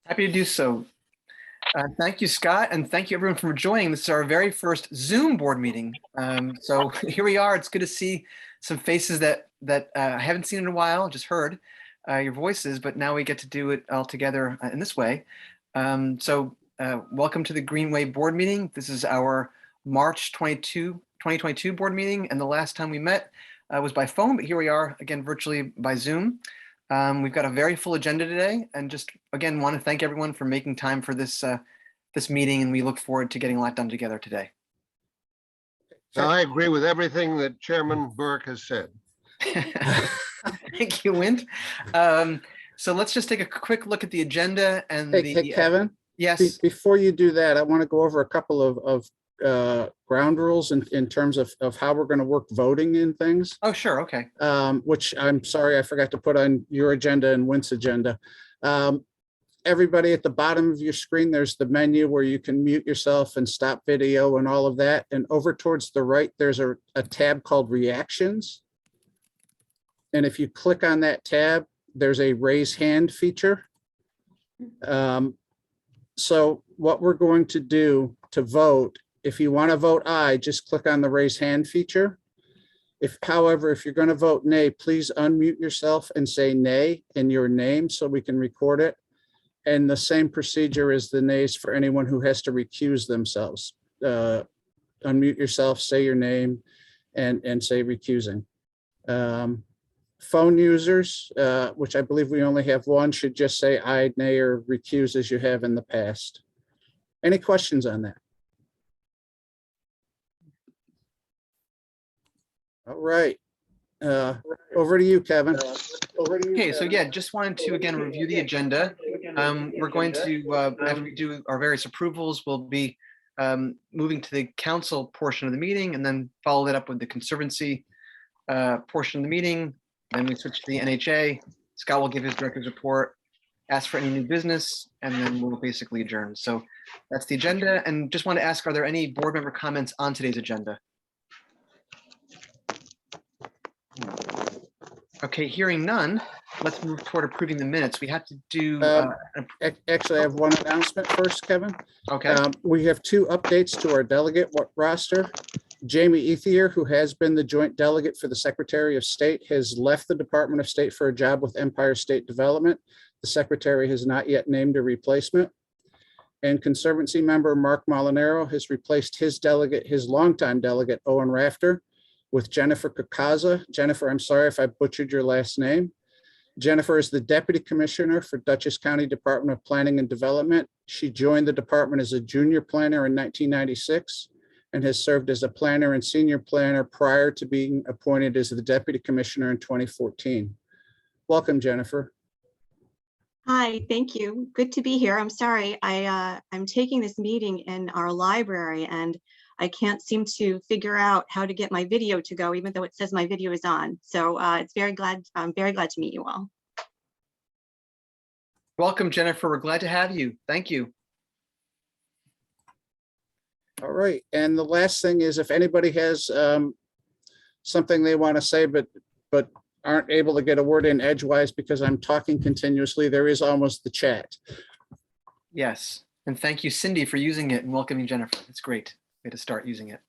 Happy to do so. Thank you, Scott, and thank you everyone for joining. This is our very first Zoom board meeting. So here we are. It's good to see some faces that I haven't seen in a while, just heard your voices, but now we get to do it all together in this way. Welcome to the Greenway board meeting. This is our March 2022 board meeting, and the last time we met was by phone, but here we are again virtually by Zoom. We've got a very full agenda today, and just again want to thank everyone for making time for this this meeting, and we look forward to getting a lot done together today. So I agree with everything that Chairman Burke has said. Thank you, Wint. So let's just take a quick look at the agenda and Hey, Kevin. Yes. Before you do that, I want to go over a couple of ground rules in terms of how we're going to work voting and things. Oh, sure. Okay. Which I'm sorry, I forgot to put on your agenda and Wint's agenda. Everybody at the bottom of your screen, there's the menu where you can mute yourself and stop video and all of that. And over towards the right, there's a tab called Reactions. And if you click on that tab, there's a raise hand feature. So what we're going to do to vote, if you want to vote aye, just click on the raise hand feature. However, if you're going to vote nay, please unmute yourself and say nay in your name so we can record it. And the same procedure is the nays for anyone who has to recuse themselves. Unmute yourself, say your name, and say recusing. Phone users, which I believe we only have one, should just say aye, nay, or recuse as you have in the past. Any questions on that? All right. Over to you, Kevin. Okay, so yeah, just wanted to again review the agenda. We're going to, after we do our various approvals, we'll be moving to the council portion of the meeting and then follow that up with the conservancy portion of the meeting. Then we switch to the NHA. Scott will give his director's report, ask for any new business, and then we'll basically adjourn. So that's the agenda. And just want to ask, are there any board member comments on today's agenda? Okay, hearing none, let's move toward approving the minutes. We have to do. Actually, I have one announcement first, Kevin. Okay. We have two updates to our delegate roster. Jamie Ethier, who has been the joint delegate for the Secretary of State, has left the Department of State for a job with Empire State Development. The Secretary has not yet named a replacement. And Conservancy member Mark Molinaro has replaced his longtime delegate, Owen Rafter, with Jennifer Kakaza. Jennifer, I'm sorry if I butchered your last name. Jennifer is the Deputy Commissioner for Dutchess County Department of Planning and Development. She joined the department as a junior planner in 1996 and has served as a planner and senior planner prior to being appointed as the Deputy Commissioner in 2014. Welcome, Jennifer. Hi, thank you. Good to be here. I'm sorry, I'm taking this meeting in our library and I can't seem to figure out how to get my video to go, even though it says my video is on. So I'm very glad to meet you all. Welcome, Jennifer. We're glad to have you. Thank you. All right. And the last thing is, if anybody has something they want to say, but aren't able to get a word in edgewise because I'm talking continuously, there is almost the chat. Yes. And thank you, Cindy, for using it and welcoming Jennifer. It's great. Way to start using it.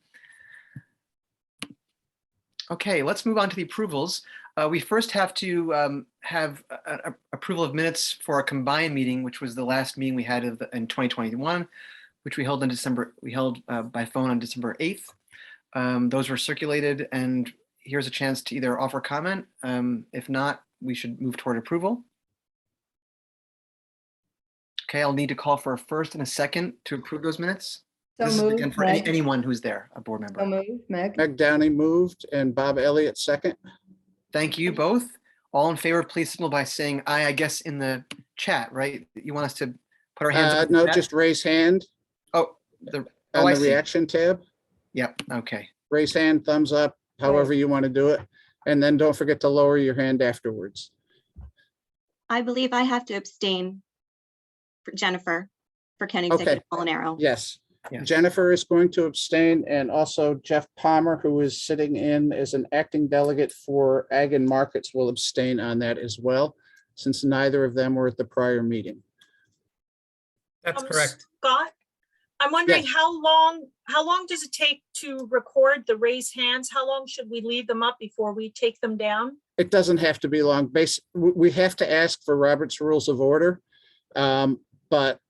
Okay, let's move on to the approvals. We first have to have approval of minutes for our combined meeting, which was the last meeting we had in 2021, which we held in December. We held by phone on December 8th. Those were circulated, and here's a chance to either offer comment. If not, we should move toward approval. Okay, I'll need to call for a first and a second to approve those minutes. So This is moved, again for anyone who's there, a board member. So moved, Meg. Meg Downey moved and Bob Elliott second. Thank you both. All in favor, please signal by saying aye, I guess in the chat, right? You want us to put our hands up? No, just raise hand Oh, on I the see. reaction tab. Yep, okay. Raise hand, thumbs up, however you want to do it. And then don't forget to lower your hand afterwards. I believe I have to abstain for Jennifer, for Kenny Okay. Molinaro. Yes. Yes. Jennifer is going to abstain, and also Jeff Palmer, who is sitting in as an acting delegate for Ag and Markets, will abstain on that as well, since neither of them were at the prior meeting. That's correct. Scott, I'm wondering how long does it take to record the raised hands? How long should we leave them up before we take them down? It doesn't have to be long. We have to ask for Robert's Rules of Order. But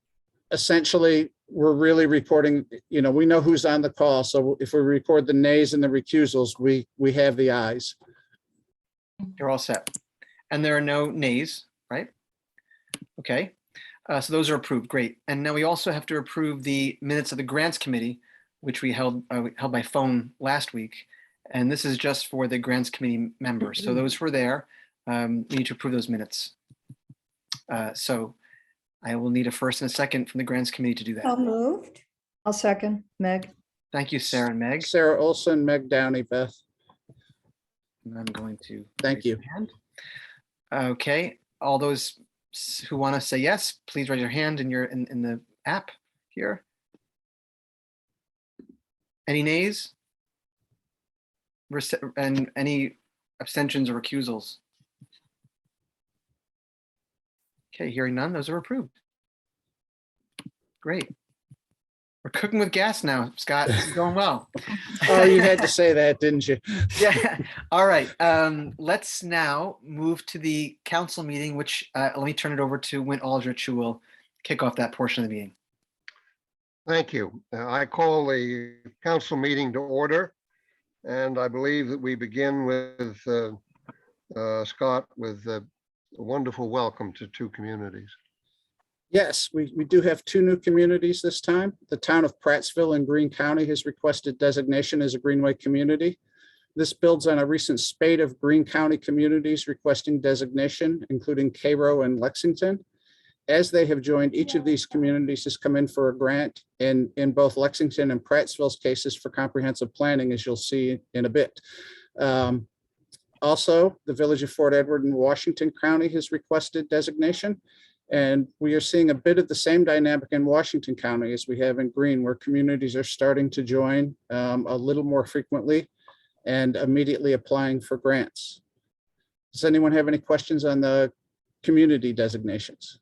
essentially, we're really recording, we know who's on the call. So if we record the nays and the recusals, we have the ayes. You're all set. And there are no nays, right? Okay. So those are approved. Great. And now we also have to approve the minutes of the Grants Committee, which we held by phone last week. And this is just for the Grants Committee members. So those who are there, we need to approve those minutes. So I will need a first and a second from the Grants Committee to do that. So moved. I'll second, Meg. Thank you, Sarah and Meg. Sarah Olson, Meg Downey, Beth. And I'm going to Thank raise you. my hand. Okay, all those who want to say yes, please raise your hand in the app here. Any nays? And any abstentions or recusals? Okay, hearing none, those are approved. Great. We're cooking with gas now, Scott. This is going well. Oh, you had to say that, didn't you? Yeah. All right. Let's now move to the council meeting, which let me turn it over to Wint Aldrich, who will kick off that portion of the meeting. Thank you. I call the council meeting to order. And I believe that we begin with Scott with a wonderful welcome to two communities. Yes, we do have two new communities this time. The town of Prattsville in Greene County has requested designation as a Greenway community. This builds on a recent spate of Greene County communities requesting designation, including Cairo and Lexington. As they have joined, each of these communities has come in for a grant in both Lexington and Prattsville's cases for comprehensive planning, as you'll see in a bit. Also, the village of Fort Edward in Washington County has requested designation. And we are seeing a bit of the same dynamic in Washington County as we have in Greene, where communities are starting to join a little more frequently and immediately applying for grants. Does anyone have any questions on the community designations?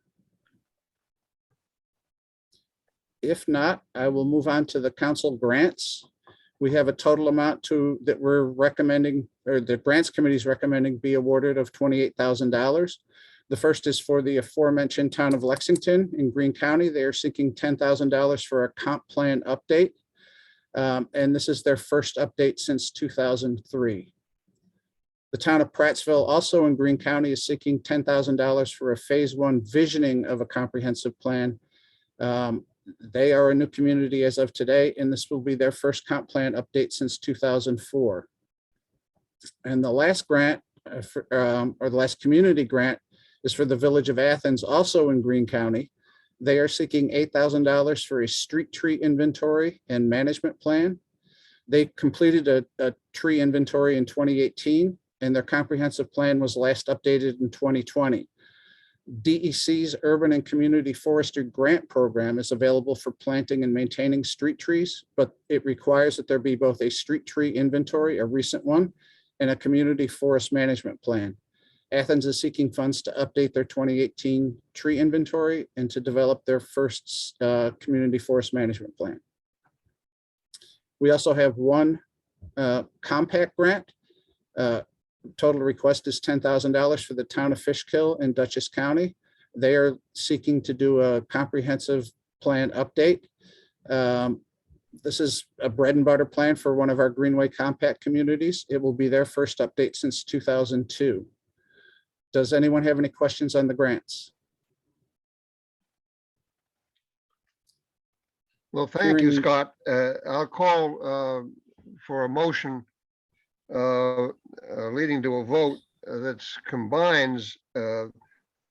If not, I will move on to the council grants. We have a total amount that we're recommending, or the grants committee is recommending be awarded of $28,000. The first is for the aforementioned town of Lexington in Greene County. They are seeking $10,000 for a comp plan update. And this is their first update since 2003. The town of Prattsville, also in Greene County, is seeking $10,000 for a phase 1 visioning of a comprehensive plan. They are a new community as of today, and this will be their first comp plan update since 2004. And the last grant, or the last community grant, is for the village of Athens, also in Greene County. They are seeking $8,000 for a street tree inventory and management plan. They completed a tree inventory in 2018, and their comprehensive plan was last updated in 2020. DEC's Urban and Community Forestry Grant Program is available for planting and maintaining street trees, but it requires that there be both a street tree inventory, a recent one, and a community forest management plan. Athens is seeking funds to update their 2018 tree inventory and to develop their first community forest management plan. We also have one compact grant. Total request is $10,000 for the town of Fishkill in Dutchess County. They are seeking to do a comprehensive plan update. This is a bread and butter plan for one of our Greenway compact communities. It will be their first update since 2002. Does anyone have any questions on the grants? Well, thank you, Scott. I'll call for a motion leading to a vote that combines a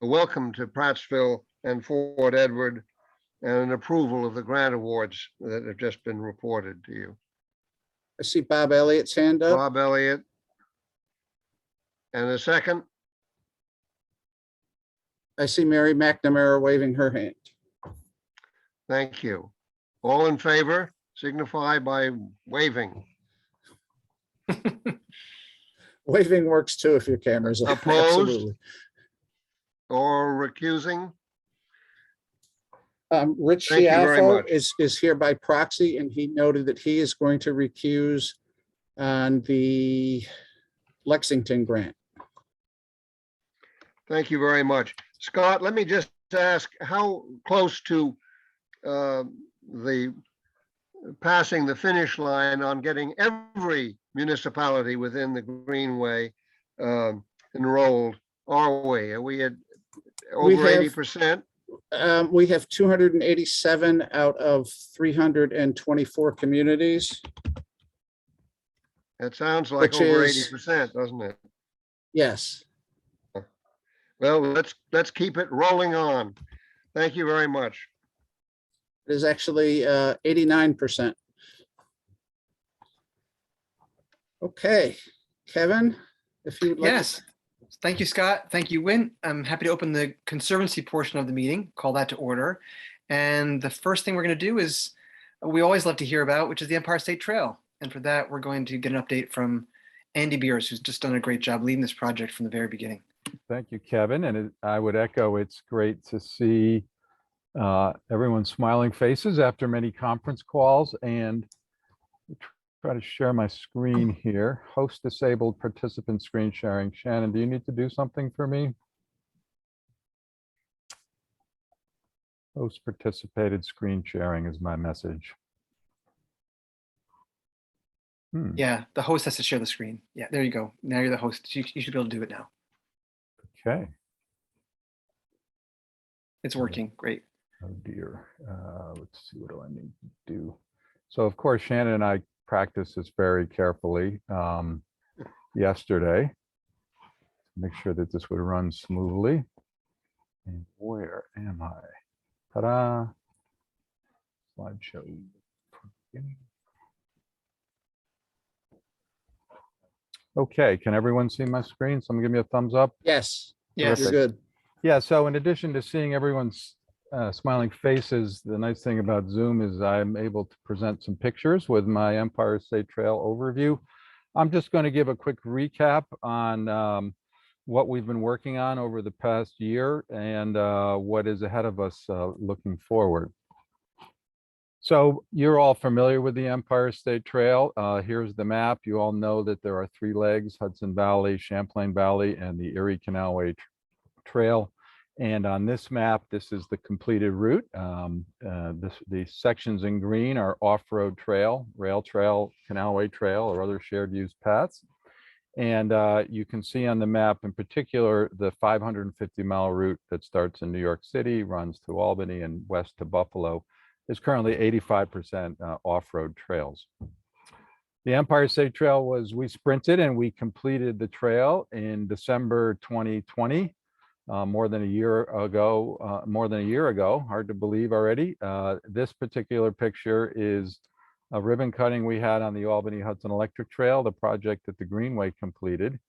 welcome to Prattsville and Fort Edward and an approval of the grant awards that have just been reported to you. I see Bob Elliott's hand up. Bob Elliott. And a second? I see Mary McNamara waving her hand. Thank you. All in favor, signify by waving. Waving works too if your camera's on. Opposed? Absolutely. Or recusing? Rich Thank you very Chiaffo much. is here by proxy, and he noted that he is going to recuse on the Lexington grant. Thank you very much. Scott, let me just ask, how close to the passing the finish line on getting every municipality within the Greenway enrolled are we? Are we at We over have- 80%? We have 287 out of 324 communities. That sounds like Which over is- 80%, doesn't it? Yes. Well, let's keep it rolling on. Thank you very much. It is actually 89%. Okay, Kevin, if you would like. Yes. Thank you, Scott. Thank you, Win. I'm happy to open the Conservancy portion of the meeting, call that to order. And the first thing we're going to do is we always love to hear about, which is the Empire State Trail. And for that, we're going to get an update from Andy Beers, who's just done a great job leading this project from the very beginning. Thank you, Kevin. And I would echo, it's great to see everyone's smiling faces after many conference calls, and try to share my screen here. Host disabled participant screen sharing. Shannon, do you need to do something for me? Host participated screen sharing is my message. Yeah, the host has to share the screen. Yeah, there you go. Now you're the host. You should be able to do it now. Okay. It's working. Great. Oh dear. Let's see, what do I need to do? So of course, Shannon and I practiced this very carefully yesterday. Make sure that this would run smoothly. And where am I? Ta-da! Slideshow. Okay, can everyone see my screen? Someone give me a thumbs up. Yes, Yes. you're good. Yeah, so in addition to seeing everyone's smiling faces, the nice thing about Zoom is I'm able to present some pictures with my Empire State Trail overview. I'm just going to give a quick recap on what we've been working on over the past year and what is ahead of us looking forward. So you're all familiar with the Empire State Trail. Here's the map. You all know that there are three legs: Hudson Valley, Champlain Valley, and the Erie Canalway Trail. And on this map, this is the completed route. The sections in green are off-road trail, rail trail, canalway trail, or other shared use paths. And you can see on the map in particular, the 550-mile route that starts in New York City, runs to Albany and west to Buffalo, is currently 85% off-road trails. The Empire State Trail we sprinted and we completed the trail in December 2020. More than a year ago, hard to believe already. This particular picture is a ribbon cutting we had on the Albany Hudson Electric Trail, the project that the Greenway completed.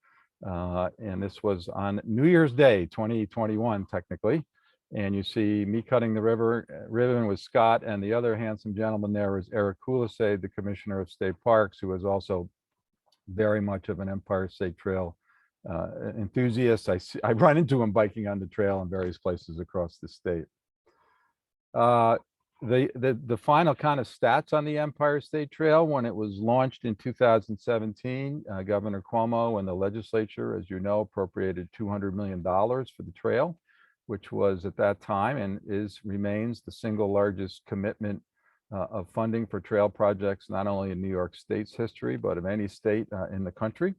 And this was on New Year's Day, 2021, technically. And you see me cutting the ribbon with Scott, and the other handsome gentleman there is Eric Kulisade, the Commissioner of State Parks, who is also very much of an Empire State Trail enthusiast. I run into him biking on the trail in various places across the state. The final kind of stats on the Empire State Trail, when it was launched in 2017, Governor Cuomo and the legislature, as you know, appropriated $200 million for the trail, which was at that time and remains the single largest commitment of funding for trail projects, not only in New York State's history, but of any state in the country.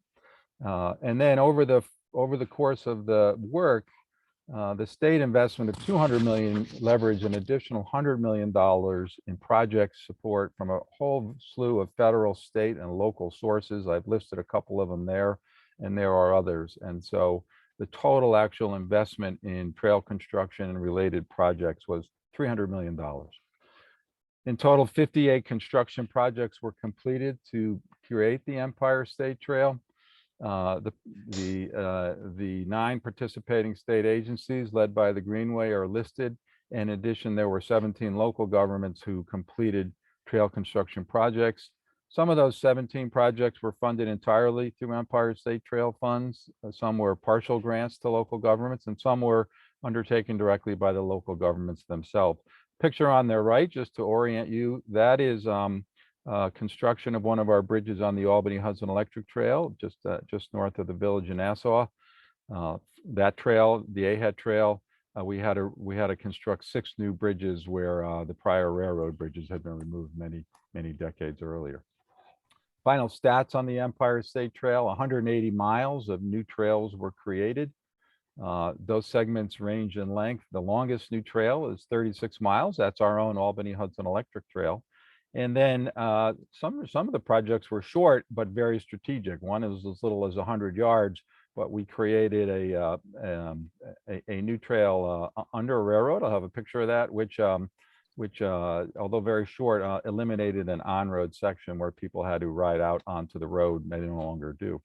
And then over the course of the work, the state investment of $200 million leveraged an additional $100 million in project support from a whole slew of federal, state, and local sources. I've listed a couple of them there, and there are others. And so the total actual investment in trail construction and related projects was $300 million. In total, 58 construction projects were completed to create the Empire State Trail. The 9 participating state agencies led by the Greenway are listed. In addition, there were 17 local governments who completed trail construction projects. Some of those 17 projects were funded entirely through Empire State Trail funds. Some were partial grants to local governments, and some were undertaken directly by the local governments themselves. Picture on their right, just to orient you, that is construction of one of our bridges on the Albany Hudson Electric Trail, just north of the village in Nassau. That trail, the AHET Trail, we had to construct 6 new bridges where the prior railroad bridges had been removed many decades earlier. Final stats on the Empire State Trail: 180 miles of new trails were created. Those segments range in length. The longest new trail is 36 miles. That's our own Albany Hudson Electric Trail. And then some of the projects were short, but very strategic. One is as little as 100 yards, but we created a new trail under a railroad. I'll have a picture of that, which although very short, eliminated an on-road section where people had to ride out onto the road, and they no longer do.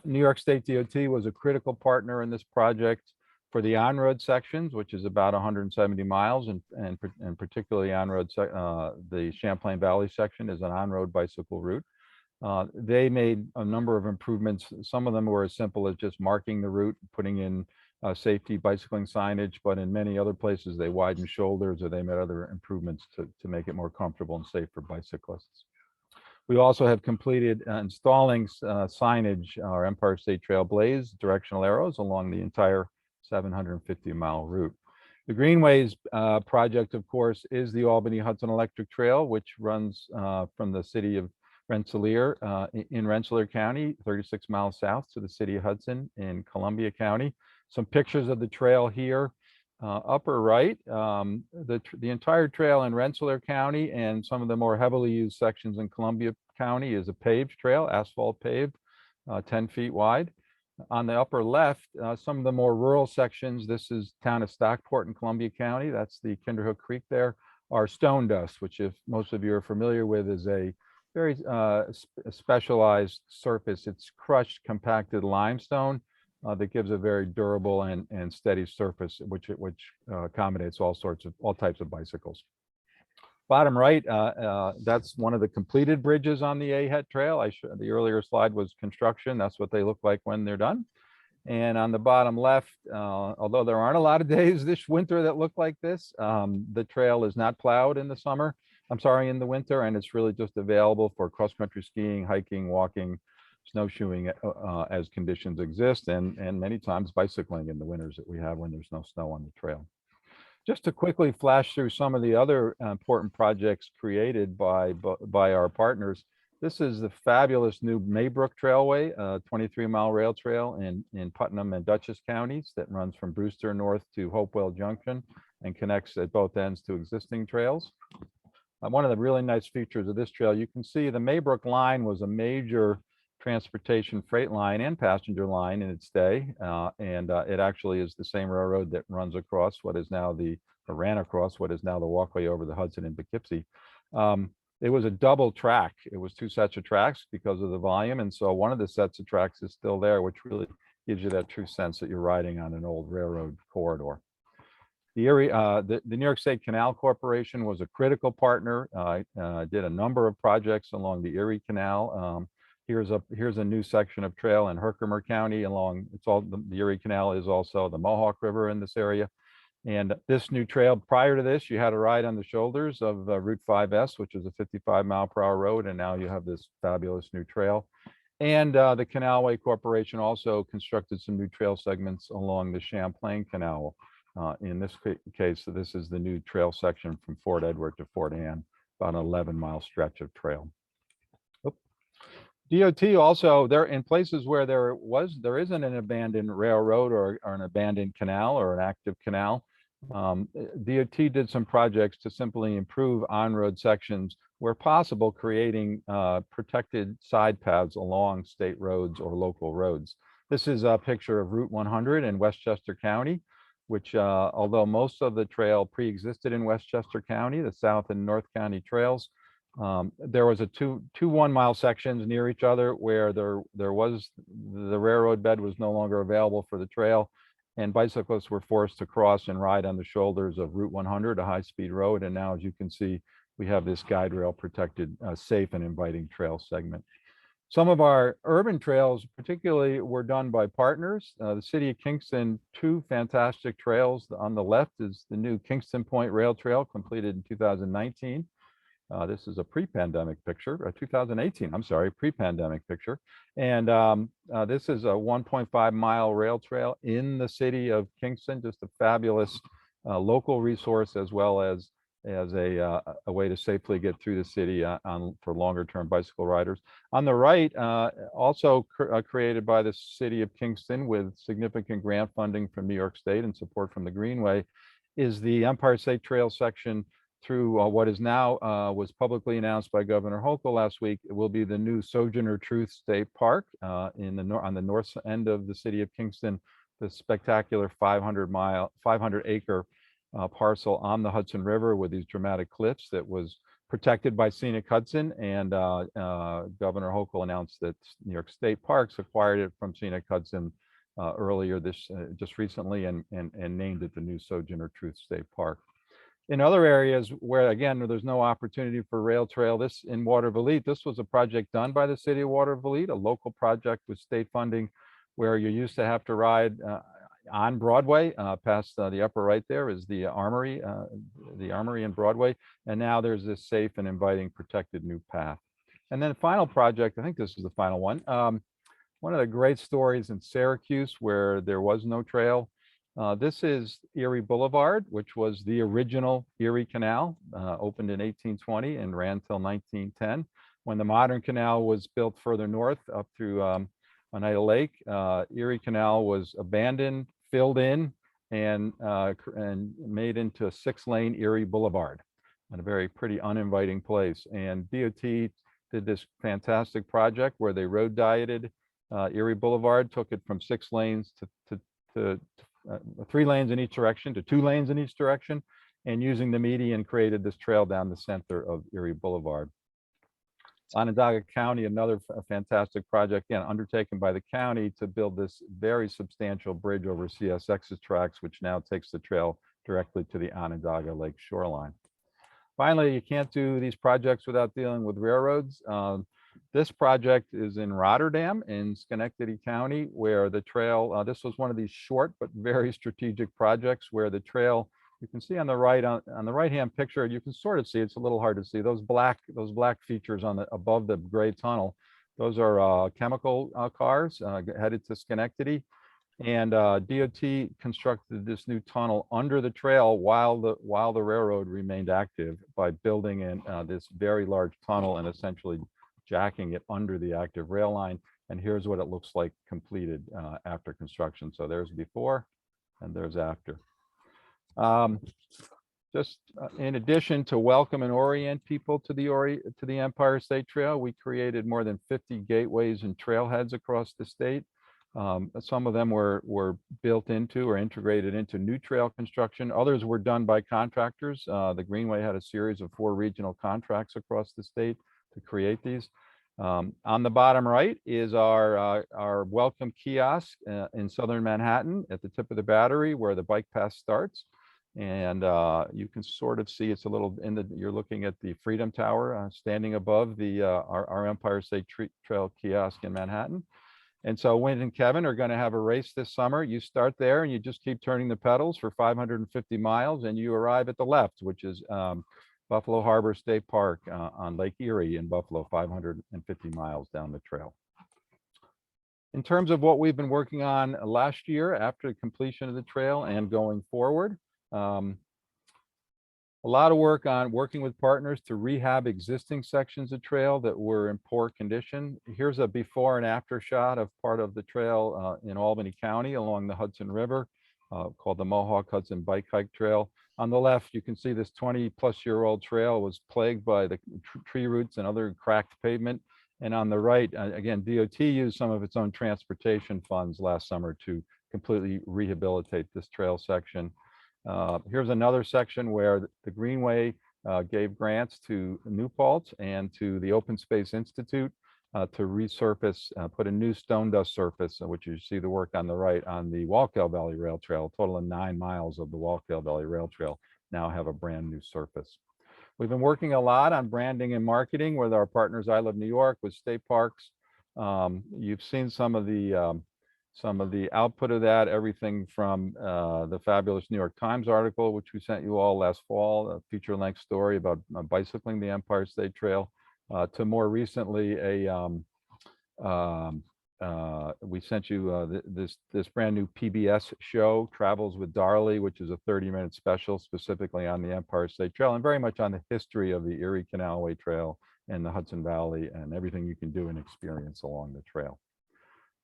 New York State DOT was a critical partner in this project for the on-road sections, which is about 170 miles, and particularly on-road, the Champlain Valley section is an on-road bicycle route. They made a number of improvements. Some of them were as simple as just marking the route, putting in safety bicycling signage, but in many other places, they widened shoulders or they made other improvements to make it more comfortable and safe for bicyclists. We also have completed installing signage, our Empire State Trail Blaze directional arrows along the entire 750-mile route. The Greenways project, of course, is the Albany Hudson Electric Trail, which runs from the city of Rensselaer in Rensselaer County, 36 miles south to the city of Hudson in Columbia County. Some pictures of the trail here. Upper right, the entire trail in Rensselaer County and some of the more heavily used sections in Columbia County is a paved trail, asphalt paved, 10 feet wide. On the upper left, some of the more rural sections, this is town of Stockport in Columbia County, that's the Kinderhook Creek there, are stone dust, which if most of you are familiar with is a very specialized surface. It's crushed compacted limestone that gives a very durable and steady surface, which accommodates all types of bicycles. Bottom right, that's one of the completed bridges on the AHET Trail. The earlier slide was construction. That's what they look like when they're done. And on the bottom left, although there aren't a lot of days this winter that look like this, the trail is not plowed in the summer. I'm sorry, in the winter, and it's really just available for cross-country skiing, hiking, walking, snowshoeing as conditions exist, and many times bicycling in the winters that we have when there's no snow on the trail. Just to quickly flash through some of the other important projects created by our partners. This is the fabulous new Maybrook Trailway, a 23-mile rail trail in Putnam and Dutchess counties that runs from Brewster north to Hopewell Junction and connects at both ends to existing trails. One of the really nice features of this trail, you can see the Maybrook line was a major transportation freight line and passenger line in its day. It actually is the same railroad that runs across what is now ran across what is now the walkway over the Hudson in Poughkeepsie. It was a double track. It was 2 sets of tracks because of the volume. And so one of the sets of tracks is still there, which really gives you that true sense that you're riding on an old railroad corridor. The New York State Canal Corporation was a critical partner, did a number of projects along the Erie Canal. Here's a new section of trail in Herkimer County along, the Erie Canal is also the Mohawk River in this area. And this new trail, prior to this, you had to ride on the shoulders of Route 5S, which is a 55-mile-per-hour road, and now you have this fabulous new trail. And the Canalway Corporation also constructed some new trail segments along the Champlain Canal. In this case, this is the new trail section from Fort Edward to Fort Anne, about an 11-mile stretch of trail. DOT also, there in places where there isn't an abandoned railroad or an abandoned canal or an active canal, DOT did some projects to simply improve on-road sections where possible, creating protected side paths along state roads or local roads. This is a picture of Route 100 in Westchester County, which although most of the trail pre-existed in Westchester County, the South and North County trails, there was two 1-mile sections near each other where the railroad bed was no longer available for the trail, and bicyclists were forced to cross and ride on the shoulders of Route 100, a high-speed road. And now, as you can see, we have this guide rail protected, safe and inviting trail segment. Some of our urban trails particularly were done by partners. The city of Kingston, 2 fantastic trails. On the left is the new Kingston Point Rail Trail completed in 2019. This is a pre-pandemic picture, 2018, I'm sorry, pre-pandemic picture. And this is a 1.5-mile rail trail in the city of Kingston, just a fabulous local resource, as well as a way to safely get through the city for longer term bicycle riders. On the right, also created by the city of Kingston with significant grant funding from New York State and support from the Greenway, is the Empire State Trail section through what is now was publicly announced by Governor Hochul last week. It will be the new Sojourner Truth State Park on the north end of the city of Kingston, the spectacular 500-acre parcel on the Hudson River with these dramatic cliffs that was protected by Scenic Hudson. And Governor Hochul announced that New York State Parks acquired it from Scenic Hudson earlier just recently and named it the new Sojourner Truth State Park. In other areas where, again, there's no opportunity for rail trail, this in Watervliet, this was a project done by the city of Watervliet, a local project with state funding, where you used to have to ride on Broadway. Past the upper right there is the Armory in Broadway, and now there's this safe and inviting protected new path. And then the final project, I think this is the final one. One of the great stories in Syracuse where there was no trail. This is Erie Boulevard, which was the original Erie Canal, opened in 1820 and ran till 1910. When the modern canal was built further north up through Oneida Lake, Erie Canal was abandoned, filled in, and made into a 6-lane Erie Boulevard, and a very pretty uninviting place. And DOT did this fantastic project where they road dieted Erie Boulevard, took it from 6 lanes to 3 lanes in each direction to 2 lanes in each direction, and using the median created this trail down the center of Erie Boulevard. Onondaga County, another fantastic project, again, undertaken by the county to build this very substantial bridge over CSX's tracks, which now takes the trail directly to the Onondaga Lake shoreline. Finally, you can't do these projects without dealing with railroads. This project is in Rotterdam in Schenectady County, where the trail, this was one of these short but very strategic projects where the trail, you can see on the right, on the right-hand picture, you can sort of see, it's a little hard to see, those black features on the above the gray tunnel. Those are chemical cars headed to Schenectady. And DOT constructed this new tunnel under the trail while the railroad remained active by building in this very large tunnel and essentially jacking it under the active rail line. And here's what it looks like completed after construction. So there's before and there's after. Just in addition to welcome and orient people to the Empire State Trail, we created more than 50 gateways and trailheads across the state. Some of them were built into or integrated into new trail construction. Others were done by contractors. The Greenway had a series of 4 regional contracts across the state to create these. On the bottom right is our welcome kiosk in southern Manhattan at the tip of the Battery where the bike path starts. And you can sort of see it's a little you're looking at the Freedom Tower standing above our Empire State Trail kiosk in Manhattan. And so Wynn and Kevin are going to have a race this summer. You start there and you just keep turning the pedals for 550 miles and you arrive at the left, which is Buffalo Harbor State Park on Lake Erie in Buffalo, 550 miles down the trail. In terms of what we've been working on last year after the completion of the trail and going forward, a lot of work on working with partners to rehab existing sections of trail that were in poor condition. Here's a before and after shot of part of the trail in Albany County along the Hudson River called the Mohawk Hudson Bike Hike Trail. On the left, you can see this 20-plus-year-old trail was plagued by the tree roots and other cracked pavement. And on the right, again, DOT used some of its own transportation funds last summer to completely rehabilitate this trail section. Here's another section where the Greenway gave grants to New Paltz and to the Open Space Institute to resurface, put a new stone dust surface, which you see the work on the right on the Walkdale Valley Rail Trail. A total of 9 miles of the Walkdale Valley Rail Trail now have a brand new surface. We've been working a lot on branding and marketing with our partners, I Love New York, with state parks, You've seen some of the output of that, everything from the fabulous New York Times article, which we sent you all last fall, a feature-length story about bicycling the Empire State Trail, to more recently we sent you this brand new PBS show, Travels with Darley, which is a 30-minute special specifically on the Empire State Trail and very much on the history of the Erie Canalway Trail and the Hudson Valley and everything you can do and experience along the trail.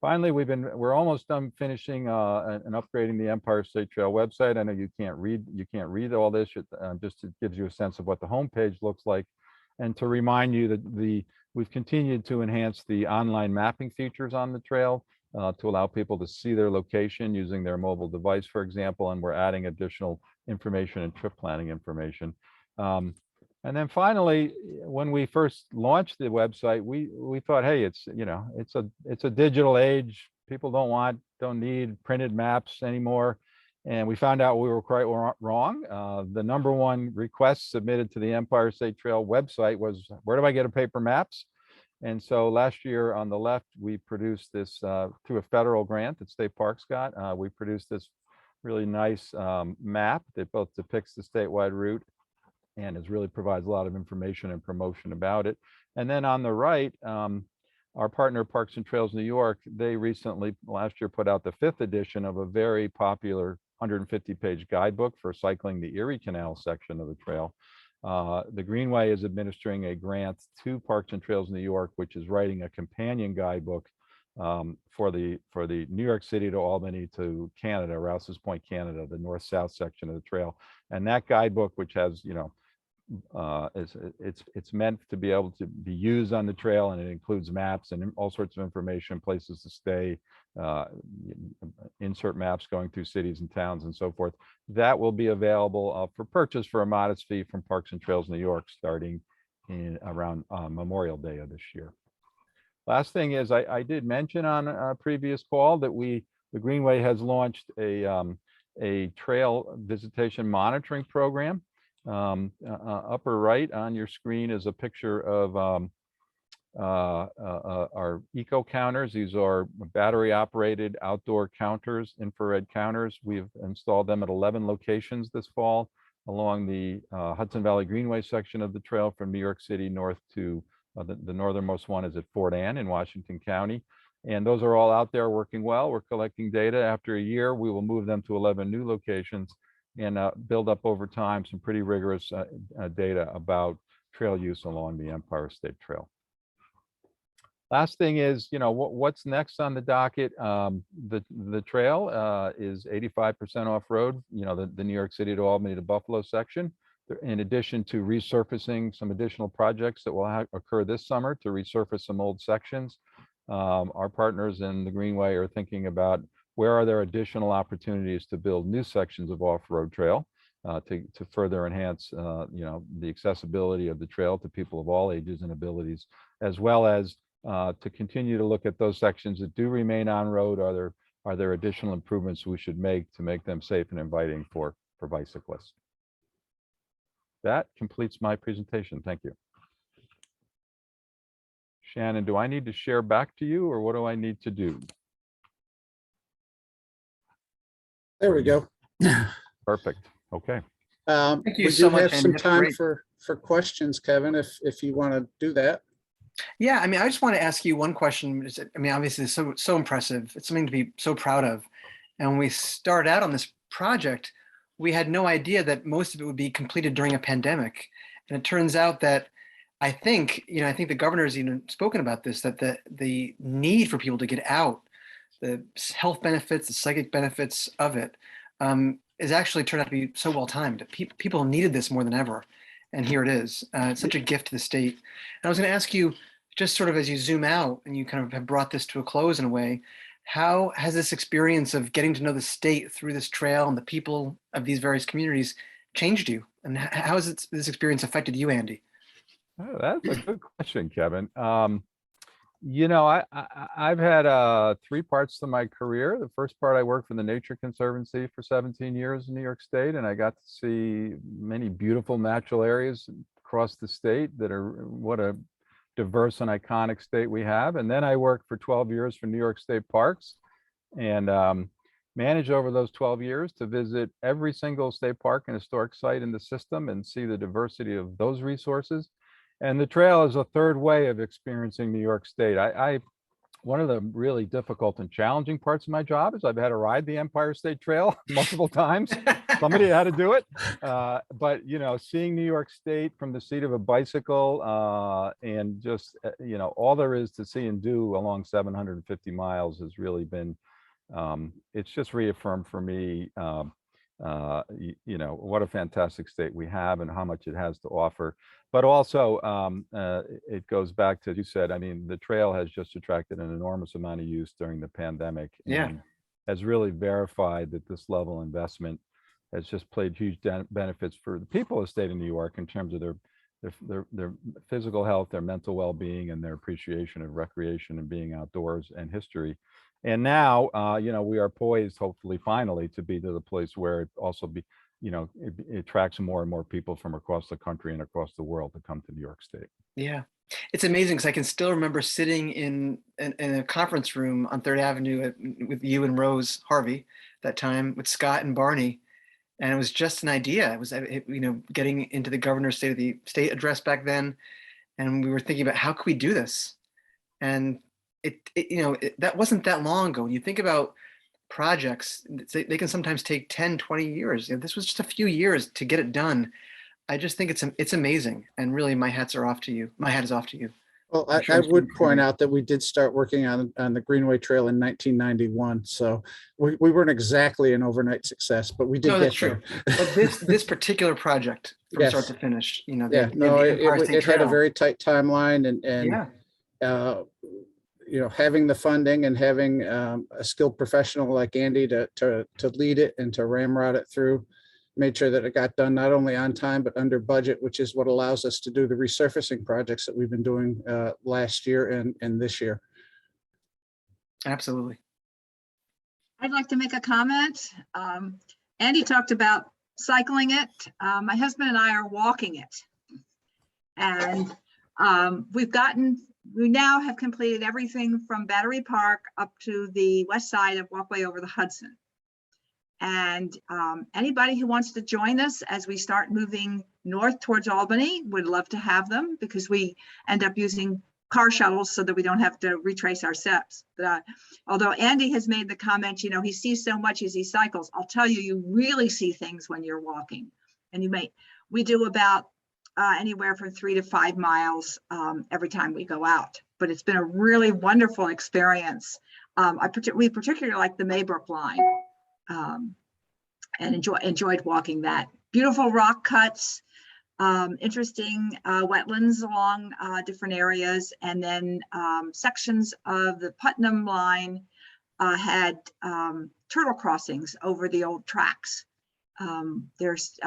Finally, we're almost done finishing and upgrading the Empire State Trail website. I know you can't read all this. Just it gives you a sense of what the homepage looks like, and to remind you that we've continued to enhance the online mapping features on the trail to allow people to see their location using their mobile device, for example, and we're adding additional information and trip planning information. And then finally, when we first launched the website, we thought, hey, it's a digital age. People don't need printed maps anymore. And we found out we were quite wrong. The #1 request submitted to the Empire State Trail website was, where do I get a paper maps? And so last year on the left, we produced this through a federal grant that State Parks got. We produced this really nice map that both depicts the statewide route and really provides a lot of information and promotion about it. And then on the right, our partner Parks and Trails New York, they recently last year put out the 5th edition of a very popular 150-page guidebook for cycling the Erie Canal section of the trail. The Greenway is administering a grant to Parks and Trails New York, which is writing a companion guidebook for the New York City to Albany to Canada, Rouse's Point, Canada, the north-south section of the trail. And that guidebook, which has, it's meant to be able to be used on the trail, and it includes maps and all sorts of information, places to stay, insert maps going through cities and towns and so forth. That will be available for purchase for a modest fee from Parks and Trails New York starting in around Memorial Day of this year. Last thing is, I did mention on a previous call that the Greenway has launched a trail visitation monitoring program. Upper right on your screen is a picture of our eco counters. These are battery operated outdoor counters, infrared counters. We've installed them at 11 locations this fall along the Hudson Valley Greenway section of the trail from New York City north to the northernmost one is at Fort Anne in Washington County. And those are all out there working well. We're collecting data. After a year, we will move them to 11 new locations and build up over time some pretty rigorous data about trail use along the Empire State Trail. Last thing is, what's next on the docket? The trail is 85% off-road, the New York City to Albany to Buffalo section. In addition to resurfacing some additional projects that will occur this summer to resurface some old sections, our partners in the Greenway are thinking about where are there additional opportunities to build new sections of off-road trail to further enhance, the accessibility of the trail to people of all ages and abilities, as well as to continue to look at those sections that do remain on road. Are there additional improvements we should make to make them safe and inviting for bicyclists? That completes my presentation. Thank you. Shannon, do I need to share back to you, or what do I need to do? There we go. Perfect. Okay. Thank you We so do much, have Andy. some That's time great. for questions, Kevin, if you want to do that. Yeah, I just want to ask you one question. Obviously, it's so impressive. It's something to be so proud of. And when we started out on this project, we had no idea that most of it would be completed during a pandemic. And it turns out that I think the governor's even spoken about this, that the need for people to get out, the health benefits, the psychic benefits of it, is actually turned out to be so well timed. People needed this more than ever. And here it is. It's such a gift to the state. And I was going to ask you, just sort of as you zoom out and you kind of have brought this to a close in a way, how has this experience of getting to know the state through this trail and the people of these various communities changed you? And how has this experience affected you, Andy? Oh, that's a good question, Kevin. I've had 3 parts to my career. The first part, I worked for the Nature Conservancy for 17 years in New York State, and I got to see many beautiful natural areas across the state that are what a diverse and iconic state we have. And then I worked for 12 years for New York State Parks, and managed over those 12 years to visit every single state park and historic site in the system and see the diversity of those resources. And the trail is a third way of experiencing New York State. One of the really difficult and challenging parts of my job is I've had to ride the Empire State Trail multiple times. Somebody had to do it. But, you know, seeing New York State from the seat of a bicycle and just, you know, all there is to see and do along 750 miles has really been, it's just reaffirmed for me, you know, what a fantastic state we have and how much it has to offer. But also, it goes back to, as you said, I mean, the trail has just attracted an enormous amount of use during the pandemic. Yeah. And has really verified that this level of investment has just played huge benefits for the people of the state of New York in terms of their physical health, their mental well-being, and their appreciation of recreation and being outdoors and history. And now, you know, we are poised, hopefully, finally, to be to the place where it also be, you know, it attracts more and more people from across the country and across the world to come to New York State. Yeah, it's amazing because I can still remember sitting in a conference room on Third Avenue with you and Rose Harvey that time, with Scott and Barney, and it was just an idea. It was, you know, getting into the governor's state of the state address back then, and we were thinking about how could we do this, and you know, that wasn't that long ago. When you think about projects, they can sometimes take 10, 20 years. You know, this was just a few years to get it done. I just think it's amazing. And really, my hats are off to you. My hat is off to you. Well, I'm sure I it's would been point great. out that we did start working on the Greenway Trail in 1991. So we weren't exactly an overnight success, but we did No, get that's true. there. But this particular project from start to Yes. finish, you know, Yeah, the no, Empire State it had a Trail. very tight timeline and Yeah, you know, having the funding and having a skilled professional like Andy to lead it and to ramrod it through, made sure that it got done not only on time, but under budget, which is what allows us to do the resurfacing projects that we've been doing last year and this year. absolutely. I'd like to make a comment. Andy talked about cycling it. My husband and I are walking it. And we now have completed everything from Battery Park up to the west side of Walkway over the Hudson. And anybody who wants to join us as we start moving north towards Albany, would love to have them, because we end up using car shuttles so that we don't have to retrace our steps. But although Andy has made the comment, you know, he sees so much as he cycles, I'll tell you, you really see things when you're walking. And we do about anywhere from 3 to 5 miles every time we go out. But it's been a really wonderful experience. We particularly like the Maybrook line and enjoyed walking that. Beautiful rock cuts, interesting wetlands along different areas, and then sections of the Putnam line had turtle crossings over the old tracks. There's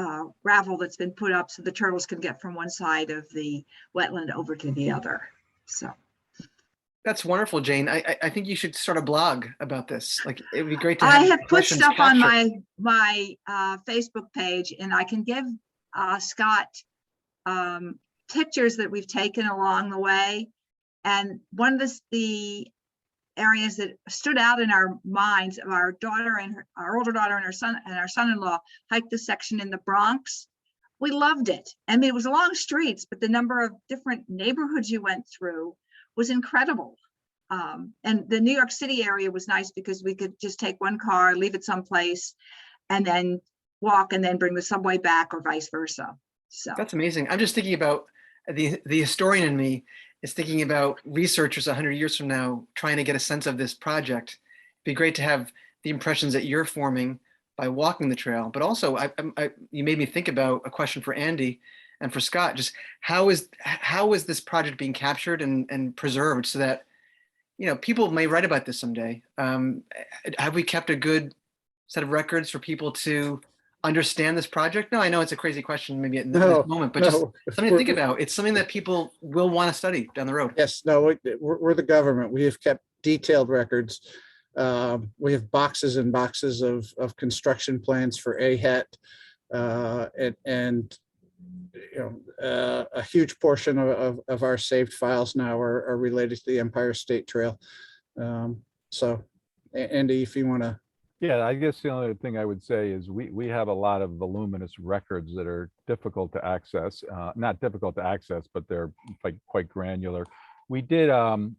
gravel that's been put up so the turtles can get from one side of the wetland over to the other. So That's wonderful, Jane. I think you should start a blog about this. Like, it would be great to I have have put questions stuff on captured. my Facebook page, and I can give Scott pictures that we've taken along the way. And one of the areas that stood out in our minds, of our daughter and our older daughter and our son-in-law hiked the section in the Bronx. We loved it. I mean, it was along streets, but the number of different neighborhoods you went through was incredible. And the New York City area was nice because we could just take one car, leave it someplace, and then walk and then bring the subway back, or vice versa. So That's amazing. I'm just thinking about the historian in me is thinking about researchers 100 years from now trying to get a sense of this project. It'd be great to have the impressions that you're forming by walking the trail. But also, you made me think about a question for Andy and for Scott. Just how is this project being captured and preserved so that, you know, people may write about this someday? Have we kept a good set of records for people to understand this project? No, I know it's a crazy question maybe at this moment, but just something to think about. It's something that people will want to study down the road. Yes, no, we're the government. We have kept detailed records. We have boxes and boxes of construction plans for AHET. And a huge portion of our saved files now are related to the Empire State Trail. So, Andy, if you want to. Yeah, I guess the only thing I would say is we have a lot of voluminous records that are difficult to access. Not difficult to access, but they're quite granular. We did in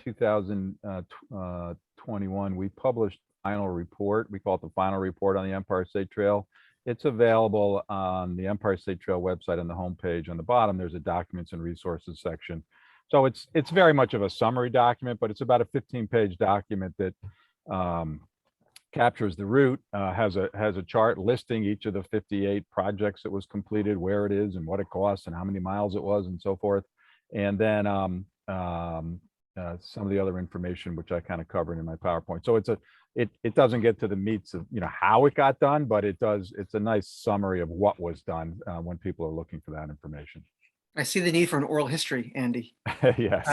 2021, we published final report. We call it the final report on the Empire State Trail. It's available on the Empire State Trail website on the homepage. On the bottom, there's a documents and resources section. So it's very much of a summary document, but it's about a 15-page document that captures the route, has a chart listing each of the 58 projects that was completed, where it is and what it costs and how many miles it was and so forth. And then some of the other information, which I kind of covered in my PowerPoint. So it doesn't get to the meats of, how it got done, but it's a nice summary of what was done when people are looking for that information. I see the need for an oral history, Andy. Yes.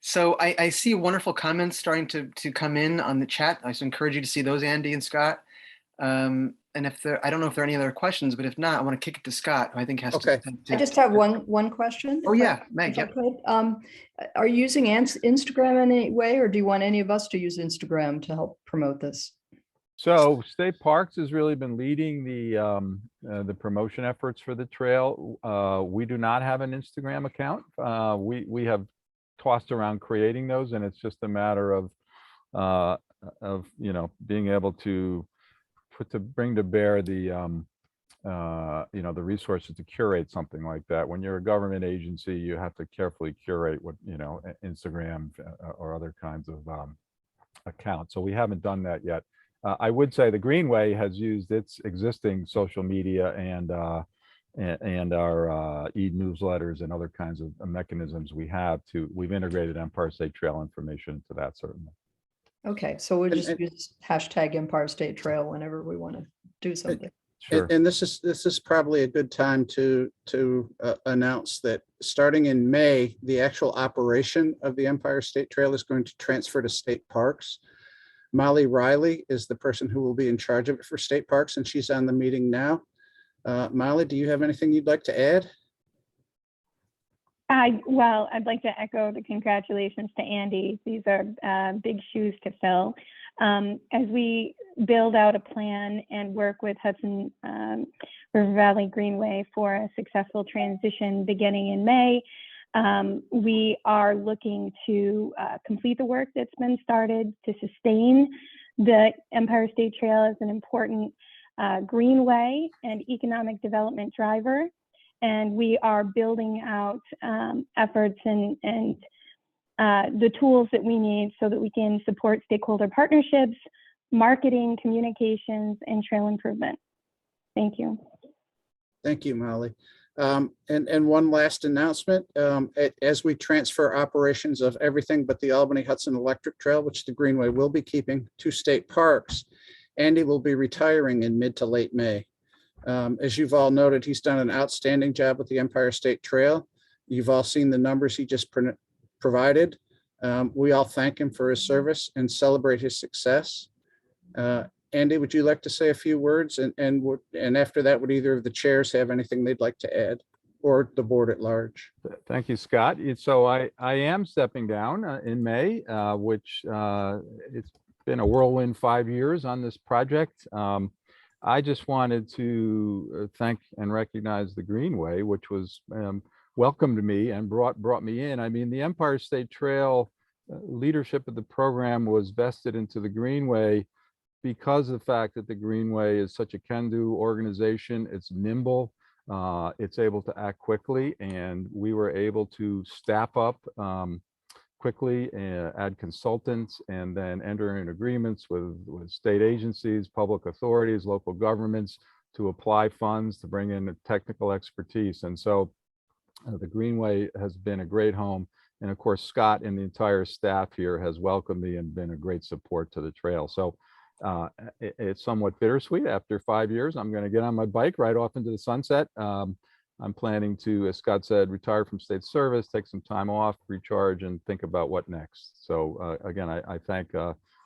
So I see wonderful comments starting to come in on the chat. I just encourage you to see those, Andy and Scott. And if there, I don't know if there are any other questions, but if not, I want to kick it to Scott, who I think has Okay. I just have one question. Oh yeah, Meg. If I Yep. could. Are you using Instagram in any way, or do you want any of us to use Instagram to help promote this? So State Parks has really been leading the promotion efforts for the trail. We do not have an Instagram account. We have tossed around creating those, and it's just a matter of being able to bring to bear the the resources to curate something like that. When you're a government agency, you have to carefully curate what Instagram or other kinds of accounts. So we haven't done that yet. I would say the Greenway has used its existing social media and our e-newsletters and other kinds of mechanisms we've integrated Empire State Trail information into that, certainly. Okay, so we'll just And- use hashtag Empire State Trail whenever we want to do something. Sure. And this is probably a good time to announce that starting in May, the actual operation of the Empire State Trail is going to transfer to state parks. Molly Riley is the person who will be in charge of it for state parks, and she's on the meeting now. Molly, do you have anything you'd like to add? Well, I'd like to echo the congratulations to Andy. These are big shoes to fill. As we build out a plan and work with Hudson River Valley Greenway for a successful transition beginning in May, we are looking to complete the work that's been started to sustain the Empire State Trail as an important greenway and economic development driver. And we are building out efforts and the tools that we need so that we can support stakeholder partnerships, marketing, communications, and trail improvement. Thank you. Thank you, Molly. And one last announcement, as we transfer operations of everything but the Albany Hudson Electric Trail, which the Greenway will be keeping, to state parks, Andy will be retiring in mid to late May. As you've all noted, he's done an outstanding job with the Empire State Trail. You've all seen the numbers he just provided. We all thank him for his service and celebrate his success. Andy, would you like to say a few words? And after that, would either of the chairs have anything they'd like to add, or the board at large? Thank you, Scott. So I am stepping down in May, which it's been a whirlwind 5 years on this project. I just wanted to thank and recognize the Greenway, which was welcomed me and brought me in. I mean, the Empire State Trail leadership of the program was vested into the Greenway because of the fact that the Greenway is such a can-do organization. It's nimble, it's able to act quickly, and we were able to staff up quickly, add consultants, and then enter in agreements with state agencies, public authorities, local governments to apply funds, to bring in technical expertise. And so the Greenway has been a great home. And of course, Scott and the entire staff here has welcomed me and been a great support to the trail. So it's somewhat bittersweet. After 5 years, I'm going to get on my bike right off into the sunset. I'm planning to, as Scott said, retire from state service, take some time off, recharge, and think about what next. So again, I thank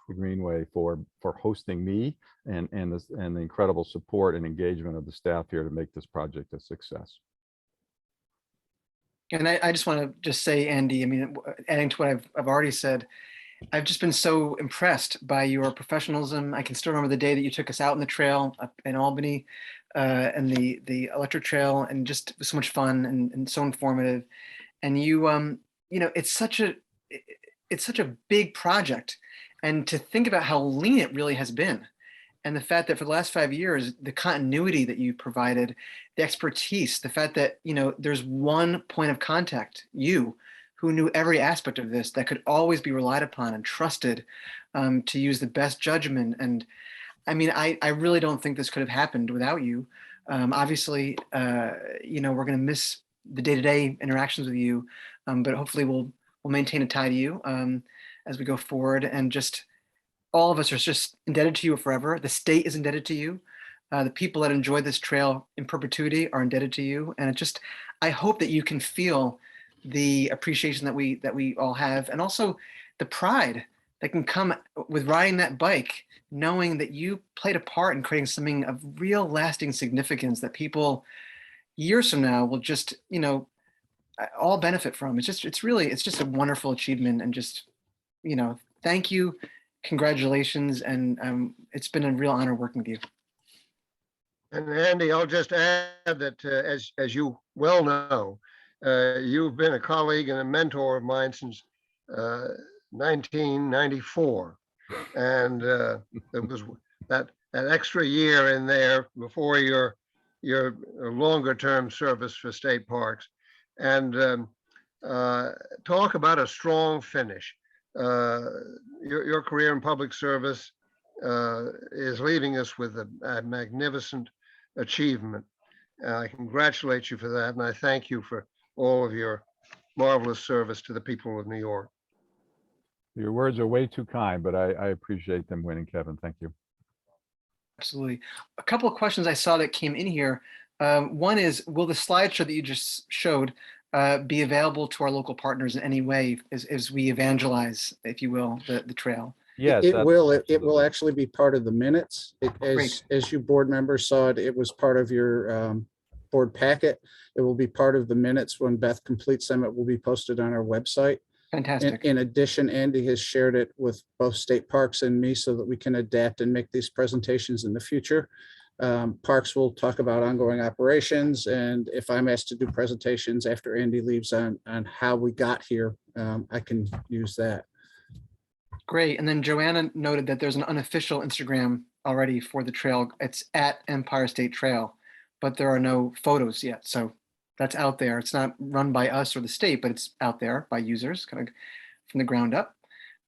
the Greenway for hosting me and the incredible support and engagement of the staff here to make this project a success. And I just want to just say, Andy, I mean, adding to what I've already said, I've just been so impressed by your professionalism. I can still remember the day that you took us out on the trail up in Albany, and the electric trail, and just it was so much fun and so informative. And you, you know, it's such a big project, and to think about how lean it really has been, and the fact that for the last 5 years, the continuity that you provided, the expertise, the fact that, you know, there's one point of contact, you, who knew every aspect of this, that could always be relied upon and trusted to use the best judgment. And I mean, I really don't think this could have happened without you. Obviously, you know, we're going to miss the day-to-day interactions with you, but hopefully we'll maintain a tie to you as we go forward. And just all of us are just indebted to you forever. The state is indebted to you. The people that enjoy this trail in perpetuity are indebted to you. And it just, I hope that you can feel the appreciation that we all have, and also the pride that can come with riding that bike, knowing that you played a part in creating something of real lasting significance that people years from now will just, you know, all benefit from. It's just a wonderful achievement, and just, you know, thank you, congratulations, and it's been a real honor working with you. And Andy, I'll just add that as you well know, you've been a colleague and a mentor of mine since 1994, and there was that extra year in there before your longer term service for state parks. And talk about a strong finish. Your career in public service is leaving us with a magnificent achievement. I congratulate you for that, and I thank you for all of your marvelous service to the people of New York. Your words are way too kind, but I appreciate them, Wynn and Kevin. Thank you. Absolutely. A couple of questions I saw that came in here. One is, will the slideshow that you just showed be available to our local partners in any way as we evangelize, if you will, the trail? Yes, it will actually be part of the minutes. Great. As you board members saw it, it was part of your board packet. It will be part of the minutes when Beth completes them. It will be posted on our website. Fantastic. In addition, Andy has shared it with both state parks and me so that we can adapt and make these presentations in the future. Parks will talk about ongoing operations, and if I'm asked to do presentations after Andy leaves on how we got here, I can use that. Great. And then Joanna noted that there's an unofficial Instagram already for the trail. It's at Empire State Trail, but there are no photos yet. So that's out there. It's not run by us or the state, but it's out there by users, kind of from the ground up.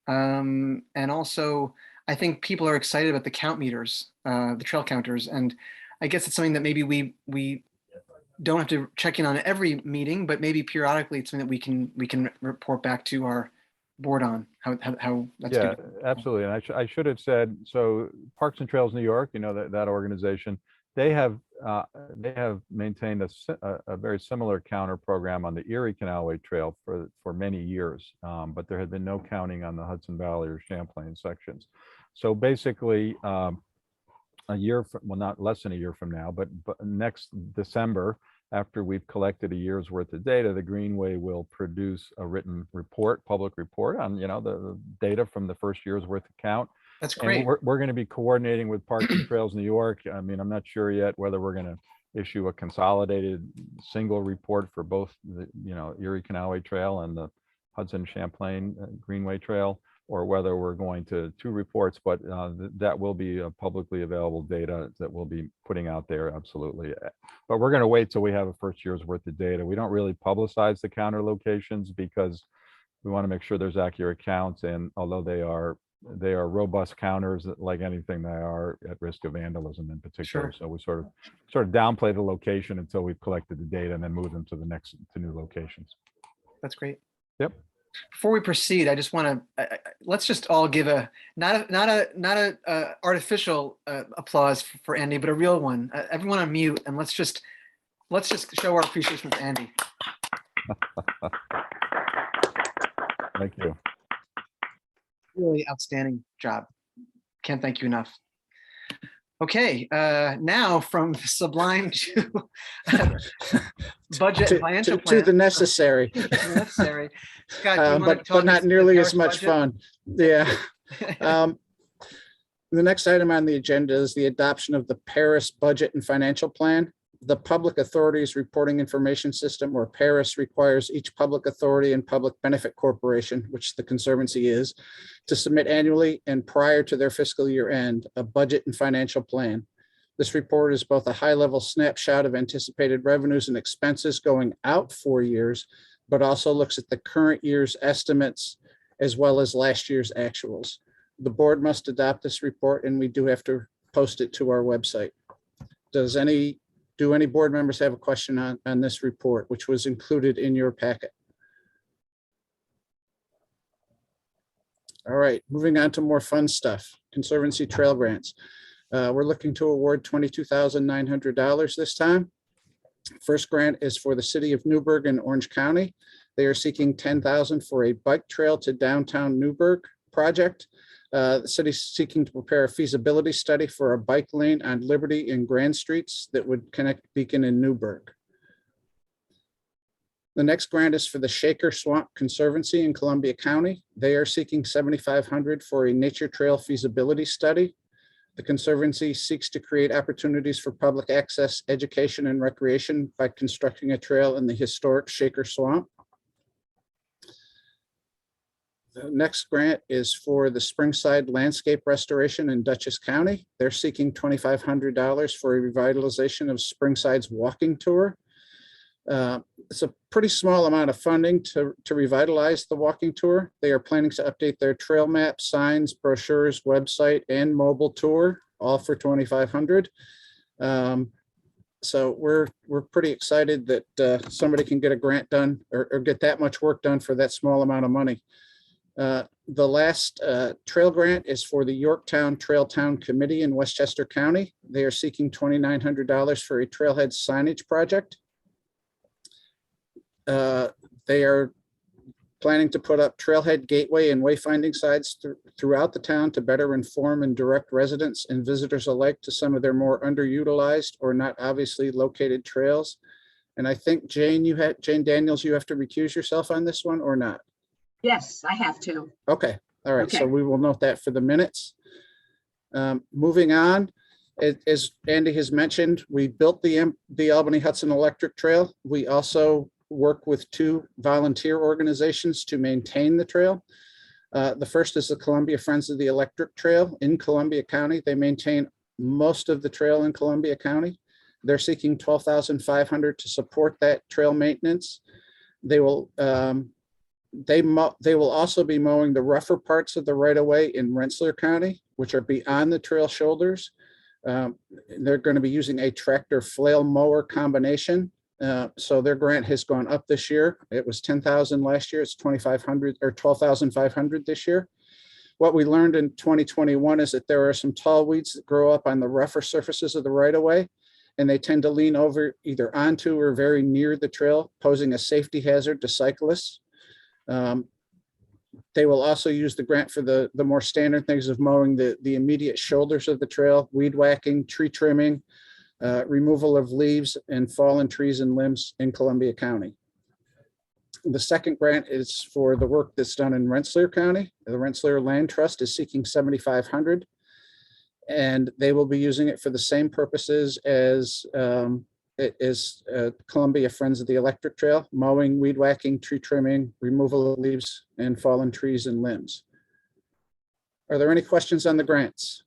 And also, I think people are excited about the count meters, the trail counters. And I guess it's something that maybe we don't have to check in on every meeting, but maybe periodically it's something that we can report back to our board on how that's Yeah, good. absolutely. And I should have said, so Parks and Trails New York, you know, that organization, they have maintained a very similar counter program on the Erie Canalway Trail for many years, but there had been no counting on the Hudson Valley or Champlain sections. So basically, a year from, well, not less than a year from now, but next December, after we've collected a year's worth of data, the Greenway will produce a written report, public report on, you know, the data from the first year's worth of count. That's great. And we're going to be coordinating with Parks and Trails New York. I mean, I'm not sure yet whether we're going to issue a consolidated single report for both the, you know, Erie Canalway Trail and the Hudson Champlain Greenway Trail, or whether we're going to two reports, but that will be publicly available data that we'll be putting out there, absolutely. But we're going to wait till we have a first year's worth of data. We don't really publicize the counter locations because we want to make sure there's accurate counts, and although they are robust counters, like anything, they are at risk of vandalism in particular. Sure. So we sort of downplay the location until we've collected the data and then move them to new locations. That's great. Yep. Before we proceed, I just want to let's just all give a not a artificial applause for Andy, but a real one. Everyone on mute, and let's just show our appreciation for Andy. Thank you. Really outstanding job. Can't thank you enough. Okay, now from the sublime to budget and financial To the plan. necessary, Necessary. Scott, do you want to but talk not us through the nearly as Paris much budget? fun. Yeah. The next item on the agenda is the adoption of the Paris Budget and Financial Plan. The Public Authorities Reporting Information System, or PARIS, requires each public authority and public benefit corporation, which the Conservancy is, to submit annually and prior to their fiscal year end, a budget and financial plan. This report is both a high-level snapshot of anticipated revenues and expenses going out 4 years, but also looks at the current year's estimates as well as last year's actuals. The board must adopt this report, and we do have to post it to our website. Do any board members have a question on this report, which was included in your packet? All right, moving on to more fun stuff. Conservancy trail grants. We're looking to award $22,900 this time. First grant is for the city of Newburgh in Orange County. They are seeking $10,000 for a bike trail to downtown Newburgh project. The city's seeking to prepare a feasibility study for a bike lane on Liberty and Grand Streets that would connect Beacon and Newburgh. The next grant is for the Shaker Swamp Conservancy in Columbia County. They are seeking $7,500 for a nature trail feasibility study. The Conservancy seeks to create opportunities for public access, education, and recreation by constructing a trail in the historic Shaker Swamp. The next grant is for the Springside Landscape Restoration in Dutchess County. They're seeking $2,500 for a revitalization of Springside's walking tour. It's a pretty small amount of funding to revitalize the walking tour. They are planning to update their trail map, signs, brochures, website, and mobile tour, all for $2,500. So we're pretty excited that somebody can get a grant done or get that much work done for that small amount of money. The last trail grant is for the Yorktown Trail Town Committee in Westchester County. They are seeking $2,900 for a trailhead signage project. They are planning to put up trailhead gateway and wayfinding signs throughout the town to better inform and direct residents and visitors alike to some of their more underutilized or not obviously located trails. And I think Jane Daniels, you have to recuse yourself on this one or not? Yes, I have to. Okay, all right, so Okay. we will note that for the minutes. Moving on, as Andy has mentioned, we built the Albany Hudson Electric Trail. We also work with 2 volunteer organizations to maintain the trail. The first is the Columbia Friends of the Electric Trail in Columbia County. They maintain most of the trail in Columbia County. They're seeking $12,500 to support that trail maintenance. They will also be mowing the rougher parts of the right-of-way in Rensselaer County, which are beyond the trail shoulders. They're going to be using a tractor flail mower combination. So their grant has gone up this year. It was $10,000 last year. It's $2,500 or $12,500 this year. What we learned in 2021 is that there are some tall weeds that grow up on the rougher surfaces of the right-of-way, and they tend to lean over either onto or very near the trail, posing a safety hazard to cyclists. They will also use the grant for the more standard things of mowing the immediate shoulders of the trail, weed whacking, tree trimming, removal of leaves and fallen trees and limbs in Columbia County. The second grant is for the work that's done in Rensselaer County. The Rensselaer Land Trust is seeking $7,500, and they will be using it for the same purposes as Columbia Friends of the Electric Trail: mowing, weed whacking, tree trimming, removal of leaves and fallen trees and limbs. Are there any questions on the grants?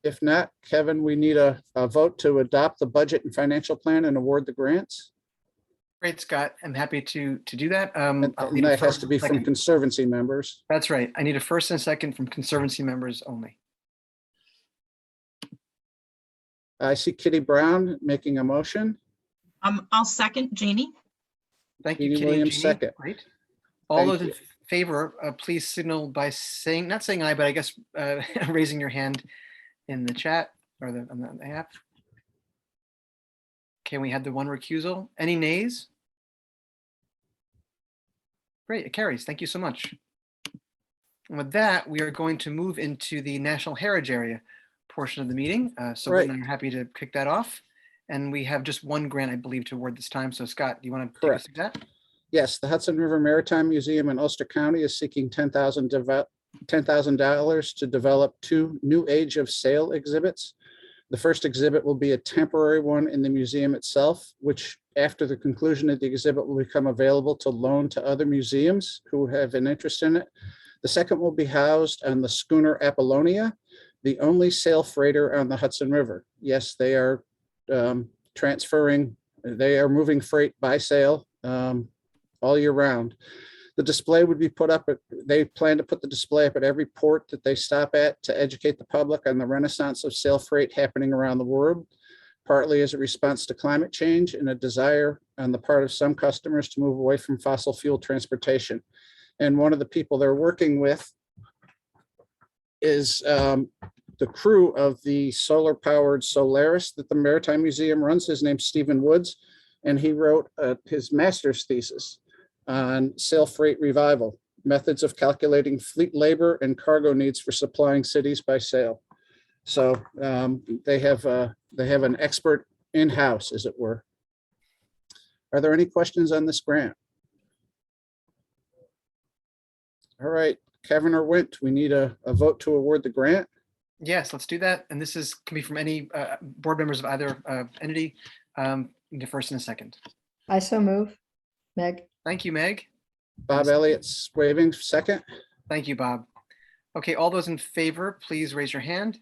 If not, Kevin, we need a vote to adopt the budget and financial plan and award the grants. Great, Scott. I'm happy to do that. And I'll need a that has first to and be from second. Conservancy members. That's right. I need a first and second from Conservancy members only. I see Kitty Brown making a motion. I'll second Jeannie. Thank you, Jeannie Kitty and Williams, Jeannie. second. Great. All Thank those in you. favor, please signal by saying, not saying aye, but I guess raising your hand in the chat or on the app. Okay, we had the one recusal. Any nays? Great, it carries. Thank you so much. And with that, we are going to move into the National Heritage Area portion of the meeting. So Whit and I are happy to kick that off. And we have just one grant, I believe, to award this time. So Scott, do you want to take us through that? Yes, the Hudson River Maritime Museum in Ulster County is seeking $10,000 to develop 2 new age of sail exhibits. The first exhibit will be a temporary one in the museum itself, which after the conclusion of the exhibit will become available to loan to other museums who have an interest in it. The second will be housed on the schooner Apollonia, the only sail freighter on the Hudson River. Yes, they are moving freight by sail all year round. The display would be put up they plan to put the display up at every port that they stop at to educate the public on the renaissance of sail freight happening around the world, partly as a response to climate change and a desire on the part of some customers to move away from fossil fuel transportation. And one of the people they're working with is the crew of the solar-powered Solaris that the Maritime Museum runs. His name's Stephen Woods, and he wrote his master's thesis on sail freight revival, methods of calculating fleet labor and cargo needs for supplying cities by sail. So they have an expert in-house, as it were. Are there any questions on this grant? All right, Kevin or Wint, we need a vote to award the grant. Yes, let's do that. And this can be from any board members of either entity. You get first and a second. I so move. Meg? Thank you, Meg. Bob Elliott's waving second. Thank you, Bob. Okay, all those in favor, please raise your hand.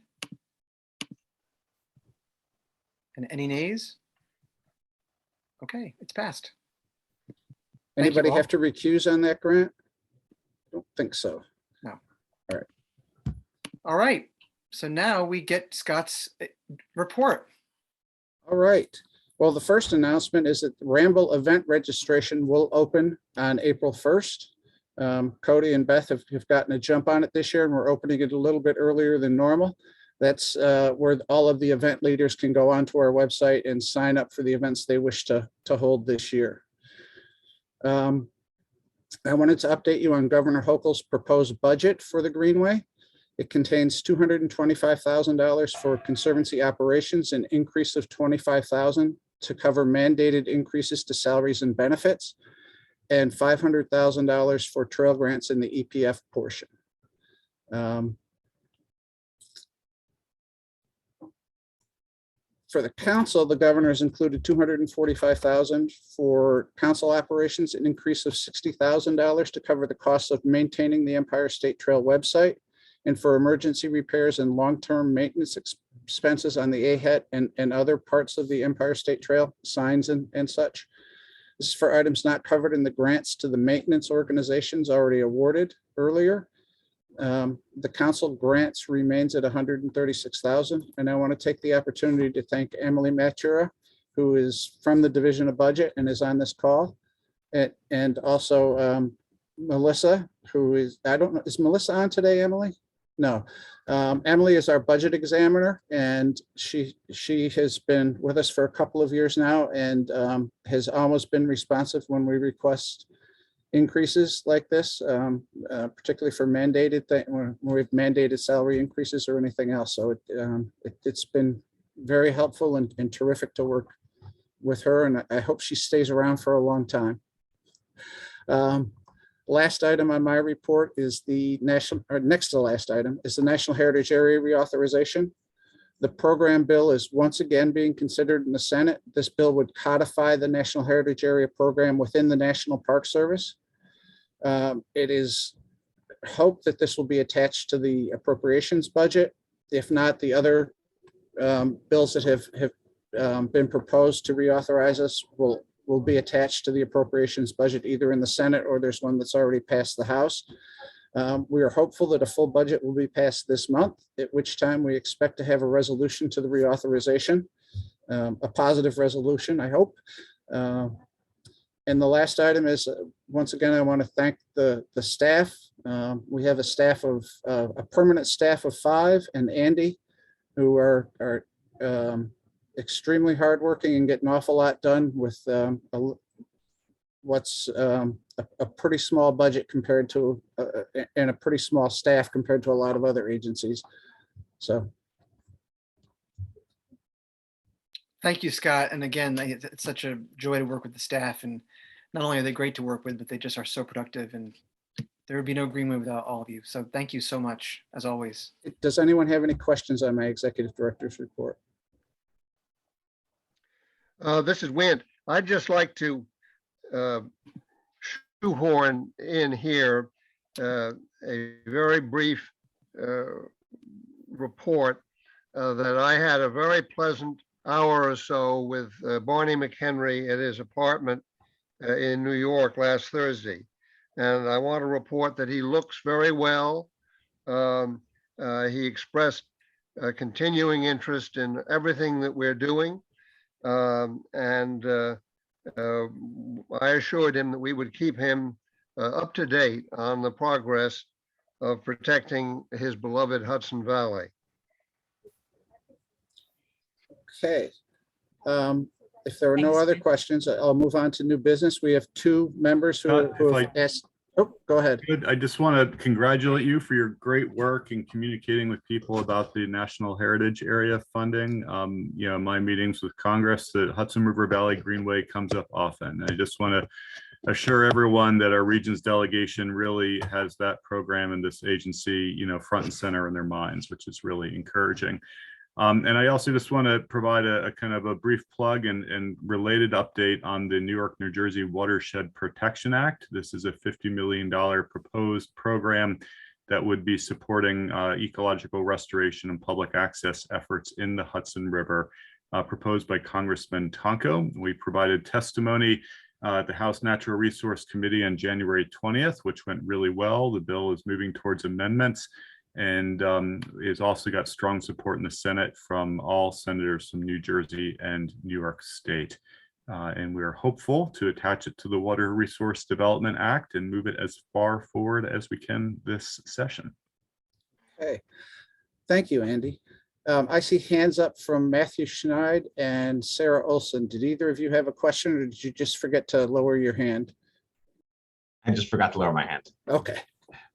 And any nays? Okay, it's passed. Thank you Anybody all. have to recuse on that grant? I don't think so. All right, so now we get Scott's report. All right. Well, the first announcement is that the Ramble event registration will open on April 1st. Cody and Beth have gotten a jump on it this year, and we're opening it a little bit earlier than normal. That's where all of the event leaders can go onto our website and sign up for the events they wish to hold this year. I wanted to update you on Governor Hochul's proposed budget for the Greenway. It contains $225,000 for conservancy operations, an increase of $25,000 to cover mandated increases to salaries and benefits, and $500,000 for trail grants in the EPF portion. For the council, the governor has included $245,000 for council operations, an increase of $60,000 to cover the costs of maintaining the Empire State Trail website, and for emergency repairs and long-term maintenance expenses on the AHET and other parts of the Empire State Trail, signs and such. This is for items not covered in the grants to the maintenance organizations already awarded earlier. The council grants remains at $136,000. And I want to take the opportunity to thank Emily Matura, who is from the Division of Budget and is on this call. And also Melissa, who is, I don't know, is Melissa on today, Emily? No. Emily is our budget examiner, and she has been with us for a couple of years now and has almost been responsive when we request increases like this, particularly for mandated when we've mandated salary increases or anything else. So it's been very helpful and terrific to work with her, and I hope she stays around for a long time. Last item on my report is the national, or next to the last item, is the National Heritage Area reauthorization. The program bill is once again being considered in the Senate. This bill would codify the National Heritage Area program within the National Park Service. It is hoped that this will be attached to the appropriations budget. If not, the other bills that have been proposed to reauthorize us will be attached to the appropriations budget, either in the Senate or there's one that's already passed the House. We are hopeful that a full budget will be passed this month, at which time we expect to have a resolution to the reauthorization, a positive resolution, I hope. And the last item is, once again, I want to thank the staff. We have a staff of a permanent staff of 5, and Andy, who are extremely hardworking and get an awful lot done with what's a pretty small budget compared to, and a pretty small staff compared to a lot of other agencies. So, Thank you, Scott. And again, it's such a joy to work with the staff, and not only are they great to work with, but they just are so productive, and there would be no Greenway without all of you. So thank you so much, as always. does anyone have any questions on my executive director's report? This is Wint. I'd just like to shoehorn in here a very brief report that I had a very pleasant hour or so with Barney McHenry at his apartment in New York last Thursday. And I want to report that he looks very well. He expressed continuing interest in everything that we're doing. I assured him that we would keep him up to date on the progress of protecting his beloved Hudson Valley. Okay. If there are no Thanks. other questions, I'll move on to new business. We have two members who If have I asked. Oh, go ahead. could, I just want to congratulate you for your great work in communicating with people about the National Heritage Area funding. You know, my meetings with Congress, the Hudson River Valley Greenway comes up often. I just want to assure everyone that our region's delegation really has that program and this agency, you know, front and center in their minds, which is really encouraging. And I also just want to provide a kind of a brief plug and related update on the New York, New Jersey Watershed Protection Act. This is a $50 million proposed program that would be supporting ecological restoration and public access efforts in the Hudson River, proposed by Congressman Tonko. We provided testimony at the House Natural Resource Committee on January 20th, which went really well. The bill is moving towards amendments, and it's also got strong support in the Senate from all senators from New Jersey and New York State. And we're hopeful to attach it to the Water Resource Development Act and move it as far forward as we can this session. Okay. Thank you, Andy. I see hands up from Matthew Schneid and Sarah Olson. Did either of you have a question, or did you just forget to lower your hand? I just forgot to lower my hand, Okay.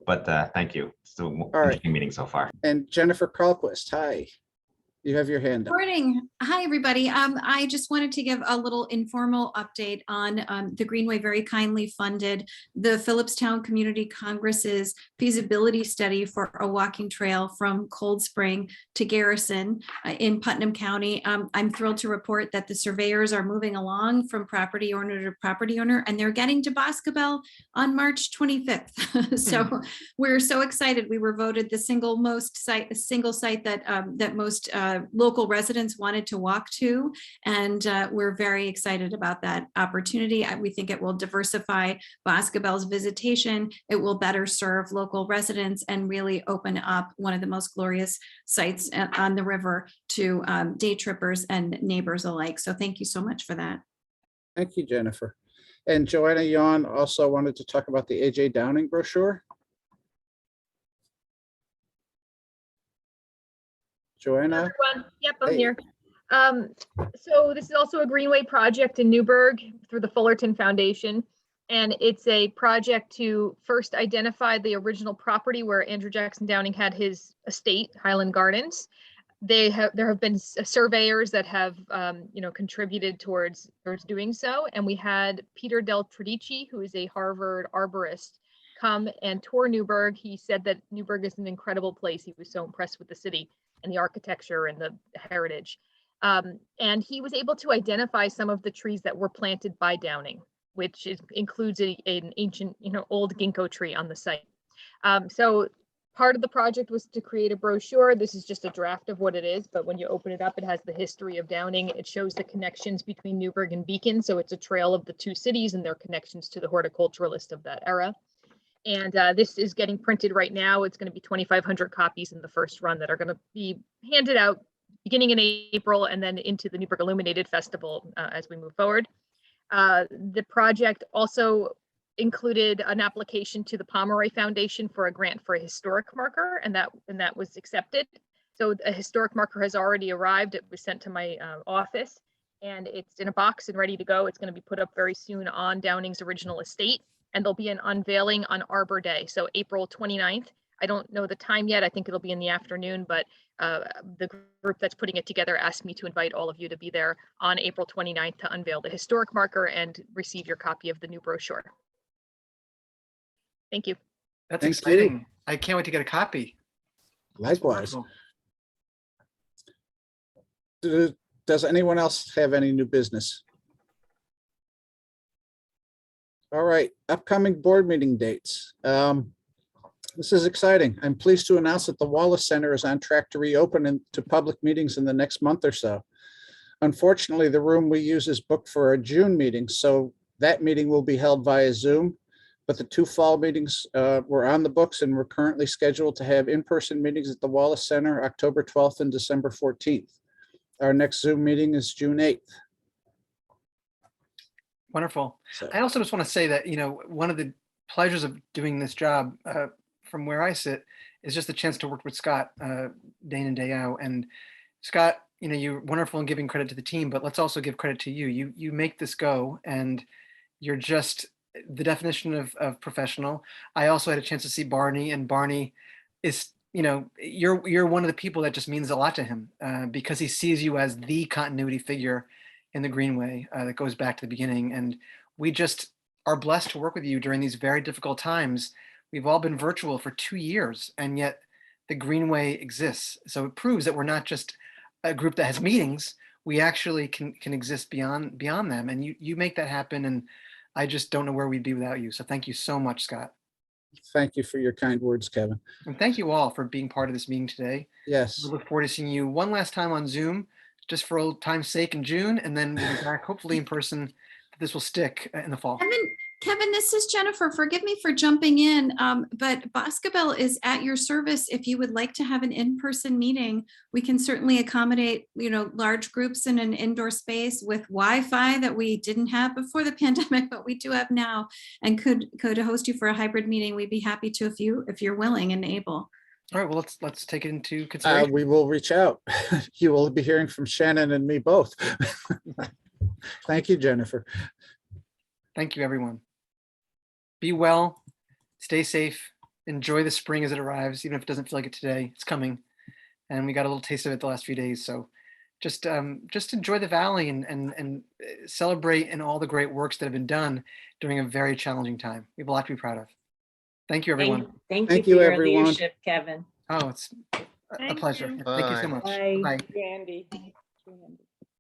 but thank you. It's an right. interesting meeting so far. And Jennifer Carlquist, hi. You have your hand up. Morning. Hi, everybody. I just wanted to give a little informal update on the Greenway very kindly funded the Phillipstown Community Congress's feasibility study for a walking trail from Cold Spring to Garrison in Putnam County. I'm thrilled to report that the surveyors are moving along from property owner to property owner, and they're getting to Boscobel on March 25th. So we're so excited. We were voted the single site that most local residents wanted to walk to, and we're very excited about that opportunity. We think it will diversify Boscobel's visitation. It will better serve local residents and really open up one of the most glorious sites on the river to day trippers and neighbors alike. So thank you so much for that. Thank you, Jennifer. And Joanna Yon also wanted to talk about the AJ Downing brochure. Joanna? Everyone. Yep, I'm Hey. here. So this is also a Greenway project in Newburgh through the Fullerton Foundation. And it's a project to first identify the original property where Andrew Jackson Downing had his estate, Highland Gardens. There have been surveyors that have contributed towards doing so. And we had Peter Del Tredici, who is a Harvard arborist, come and tour Newburgh. He said that Newburgh is an incredible place. He was so impressed with the city and the architecture and the heritage. And he was able to identify some of the trees that were planted by Downing, which includes an ancient, old ginkgo tree on the site. So part of the project was to create a brochure. This is just a draft of what it is, but when you open it up, it has the history of Downing. It shows the connections between Newburgh and Beacon. So it's a trail of the two cities and their connections to the horticulturalist of that era. And this is getting printed right now. It's going to be 2,500 copies in the first run that are going to be handed out beginning in April and then into the Newburgh Illuminated Festival as we move forward. The project also included an application to the Pomeroy Foundation for a grant for a historic marker, and that was accepted. So a historic marker has already arrived. It was sent to my office. and it's in a box and ready to go. It's going to be put up very soon on Downing's original estate, and there'll be an unveiling on Arbor Day, so April 29th. I don't know the time yet. I think it'll be in the afternoon, but the group that's putting it together asked me to invite all of you to be there on April 29th to unveil the historic marker and receive your copy of the new brochure. Thank you. That's Thank exciting. you. I can't wait to get a copy. Likewise. Wonderful. Does anyone else have any new business? All right, upcoming board meeting dates. This is exciting. I'm pleased to announce that the Wallace Center is on track to reopen to public meetings in the next month or so. Unfortunately, the room we use is booked for a June meeting, so that meeting will be held via Zoom. But the 2 fall meetings were on the books, and we're currently scheduled to have in-person meetings at the Wallace Center, October 12th and December 14th. Our next Zoom meeting is June 8th. Wonderful. So, I also just want to say that, one of the pleasures of doing this job from where I sit is just the chance to work with Scott day in and day out. And Scott, you're wonderful in giving credit to the team, but let's also give credit to you. You make this go, and you're just the definition of professional. I also had a chance to see Barney, and Barney is, you're one of the people that just means a lot to him because he sees you as the continuity figure in the Greenway that goes back to the beginning. And we just are blessed to work with you during these very difficult times. We've all been virtual for 2 years, and yet the Greenway exists. So it proves that we're not just a group that has meetings. We actually can exist beyond them. And you make that happen. And I just don't know where we'd be without you. So thank you so much, Scott. thank you for your kind words, Kevin. And thank you all for being part of this meeting today. Yes. We look forward to seeing you one last time on Zoom, just for old time's sake in June, and then we'll be back hopefully in person. This will stick in the fall. Kevin, this is Jennifer. Forgive me for jumping in, but Boscobel is at your service. If you would like to have an in-person meeting, we can certainly accommodate, large groups in an indoor space with Wi-Fi that we didn't have before the pandemic, but we do have now, and could host you for a hybrid meeting. We'd be happy to if you're willing and able. All right, well, let's take it into consideration. We will reach out. You will be hearing from Shannon and me both. Thank you, Jennifer. Thank you, everyone. Be well, stay safe, enjoy the spring as it arrives, even if it doesn't feel like it today. It's coming, and we got a little taste of it the last few days. So just enjoy the valley and celebrate in all the great works that have been done during a very challenging time. We have a lot to be proud of. Thank you, everyone. Thank Thank you you, for your everyone. leadership, Kevin. Oh, it's a pleasure. you. Thank you so Bye. much. Bye, Bye. Andy.